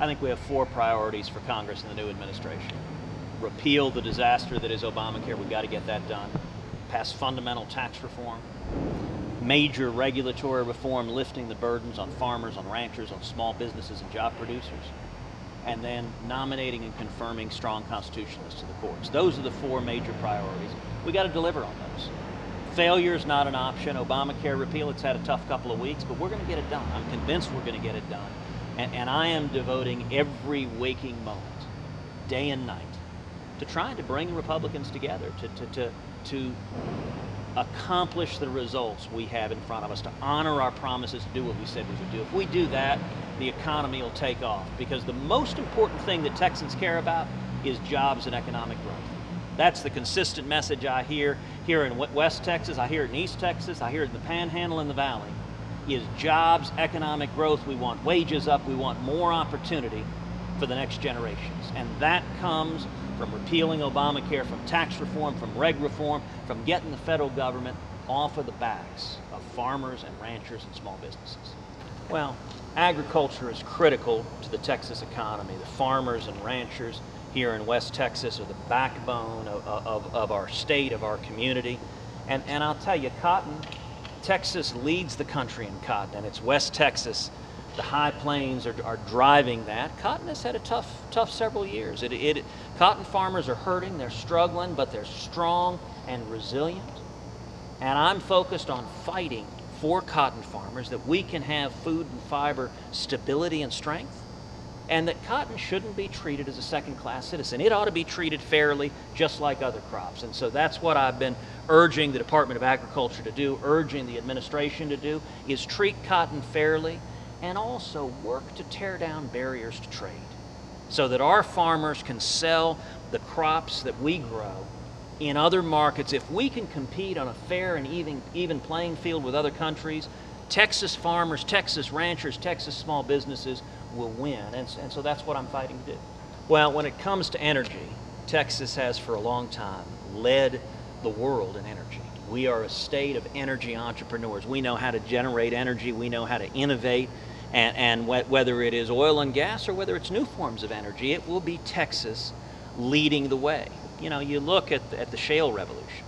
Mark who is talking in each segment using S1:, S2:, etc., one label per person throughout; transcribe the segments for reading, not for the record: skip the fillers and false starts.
S1: think we have 4 priorities for Congress and the new administration. Repeal the disaster that is Obamacare. We've got to get that done. Pass fundamental tax reform. Major regulatory reform, lifting the burdens on farmers, on ranchers, on small businesses and job producers. And then nominating and confirming strong constitutionalists to the courts. Those are the 4 major priorities. We got to deliver on those. Failure is not an option. Obamacare repeal, it's had a tough couple of weeks, but we're going to get it done. I'm convinced we're going to get it done. And I am devoting every waking moment, day and night, to trying to bring Republicans together, to accomplish the results we have in front of us, to honor our promises, to do what we said we would do. If we do that, the economy will take off, because the most important thing that Texans care about is jobs and economic growth. That's the consistent message I hear here in West Texas, I hear it in East Texas, I hear it in the Panhandle and the Valley, is jobs, economic growth. We want wages up, we want more opportunity for the next generations. And that comes from repealing Obamacare, from tax reform, from reg reform, from getting the federal government off of the backs of farmers and ranchers and small businesses. Well, agriculture is critical to the Texas economy. The farmers and ranchers here in West Texas are the backbone of our state, of our community. And I'll tell you, cotton, Texas leads the country in cotton, and it's West Texas. The high plains are driving that. Cotton has had a tough several years. Cotton farmers are hurting, they're struggling, but they're strong and resilient. And I'm focused on fighting for cotton farmers, that we can have food and fiber stability and strength, and that cotton shouldn't be treated as a second-class citizen. It ought to be treated fairly, just like other crops. And so that's what I've been urging the Department of Agriculture to do, urging the administration to do, is treat cotton fairly, and also work to tear down barriers to trade, so that our farmers can sell the crops that we grow in other markets. If we can compete on a fair and even playing field with other countries, Texas farmers, Texas ranchers, Texas small businesses will win. And so that's what I'm fighting to do. Well, when it comes to energy, Texas has for a long time led the world in energy. We are a state of energy entrepreneurs. We know how to generate energy, we know how to innovate, and whether it is oil and gas or whether it's new forms of energy, it will be Texas leading the way. You know, you look at the shale revolution.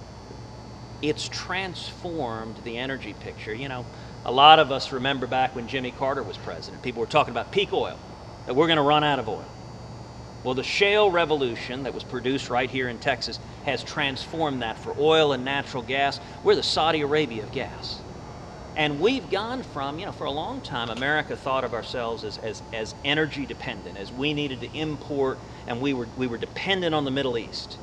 S1: It's transformed the energy picture. You know, a lot of us remember back when Jimmy Carter was president, people were talking about peak oil, that we're going to run out of oil. Well, the shale revolution that was produced right here in Texas has transformed that for oil and natural gas. We're the Saudi Arabia of gas. And we've gone from, you know, for a long time, America thought of ourselves as energy dependent, as we needed to import, and we were dependent on the Middle East.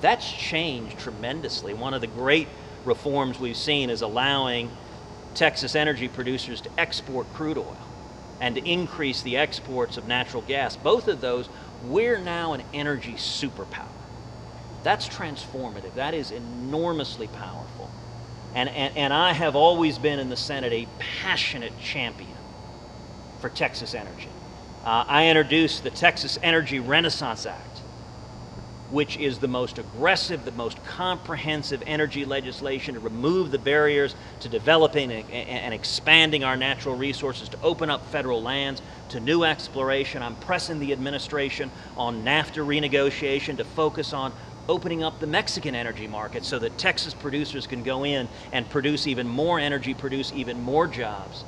S1: That's changed tremendously. One of the great reforms we've seen is allowing Texas energy producers to export crude oil and to increase the exports of natural gas. Both of those, we're now an energy superpower. That's transformative. That is enormously powerful. And I have always been in the Senate a passionate champion for Texas energy. I introduced the Texas Energy Renaissance Act, which is the most aggressive, the most comprehensive energy legislation to remove the barriers to developing and expanding our natural resources, to open up federal lands to new exploration. I'm pressing the administration on NAFTA renegotiation to focus on opening up the Mexican energy market so that Texas producers can go in and produce even more energy, produce even more jobs.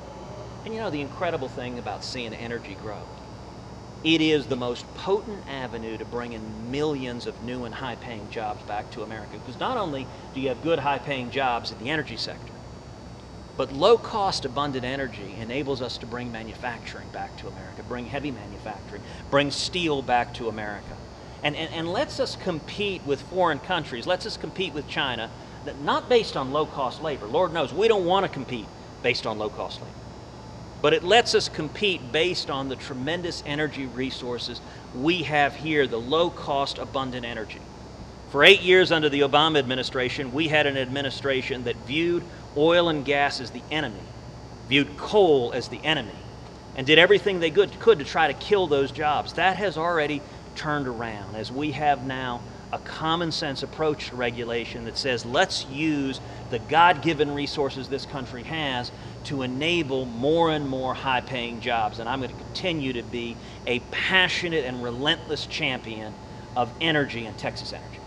S1: And you know, the incredible thing about seeing energy grow, it is the most potent avenue to bring in millions of new and high-paying jobs back to America. Because not only do you have good high-paying jobs in the energy sector, but low-cost, abundant energy enables us to bring manufacturing back to America, bring heavy manufacturing, bring steel back to America. And lets us compete with foreign countries, lets us compete with China, not based on low-cost labor. Lord knows we don't want to compete based on low-cost labor. But it lets us compete based on the tremendous energy resources we have here, the low-cost, abundant energy. For 8 years under the Obama administration, we had an administration that viewed oil and gas as the enemy, viewed coal as the enemy, and did everything they could to try to kill those jobs. That has already turned around as we have now a common sense approach to regulation that says let's use the God-given resources this country has to enable more and more high-paying jobs. And I'm going to continue to be a passionate and relentless champion of energy and Texas energy.